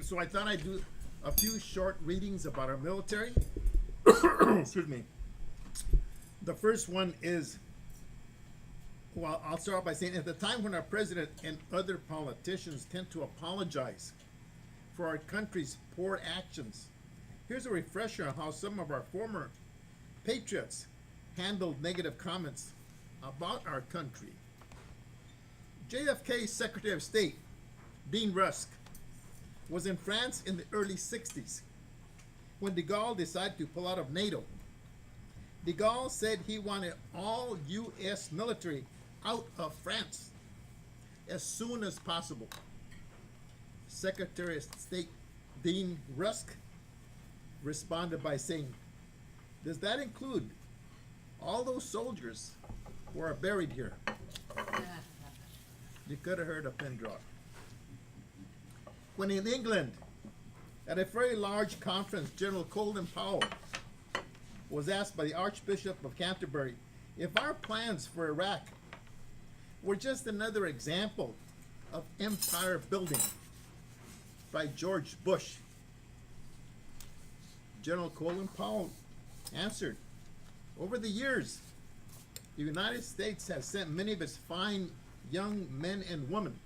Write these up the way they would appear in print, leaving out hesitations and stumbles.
So I thought I'd do a few short readings about our military. Excuse me. The first one is, well, I'll start by saying, at the time when our president and other politicians tend to apologize for our country's poor actions, here's a refresher on how some of our former patriots handled negative comments about our country. JFK's Secretary of State, Dean Rusk, was in France in the early 60s when de Gaulle decided to pull out of NATO. De Gaulle said he wanted all U.S. military out of France as soon as possible. Secretary of State Dean Rusk responded by saying, "Does that include all those soldiers who are buried here?" You could have heard a pin drop. When in England, at a very large conference, General Colin Powell was asked by the Archbishop of Canterbury if our plans for Iraq were just another example of empire building by George Bush. General Colin Powell answered, "Over the years, the United States has sent many of its fine young men and women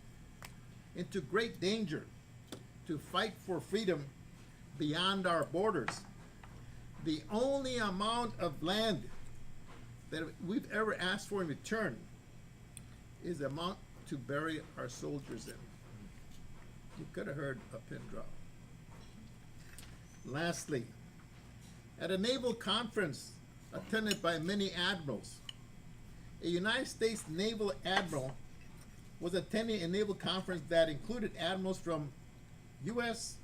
into great danger to fight for freedom beyond our borders. The only amount of land that we've ever asked for in return is the amount to bury our soldiers in." You could have heard a pin drop. Lastly, at a naval conference attended by many admirals, a United States naval admiral was attending a naval conference that included admirals from U.S.,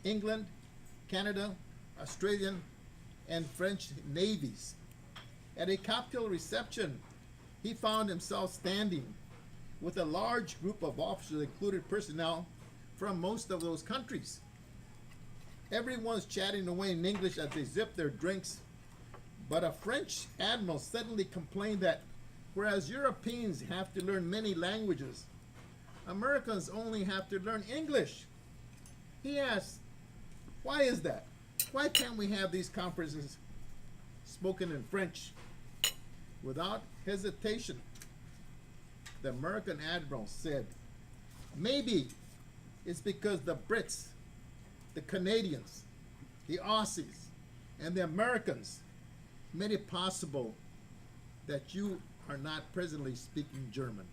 England, Canada, Australian, and French navies. At a cocktail reception, he found himself standing with a large group of officers that included personnel from most of those countries. Everyone's chatting away in English as they zip their drinks, but a French admiral suddenly complained that whereas Europeans have to learn many languages, Americans only have to learn English. He asked, "Why is that? Why can't we have these conferences spoken in French?" Without hesitation, the American admiral said, "Maybe it's because the Brits, the Canadians, the Aussies, and the Americans made it possible that you are not presently speaking German."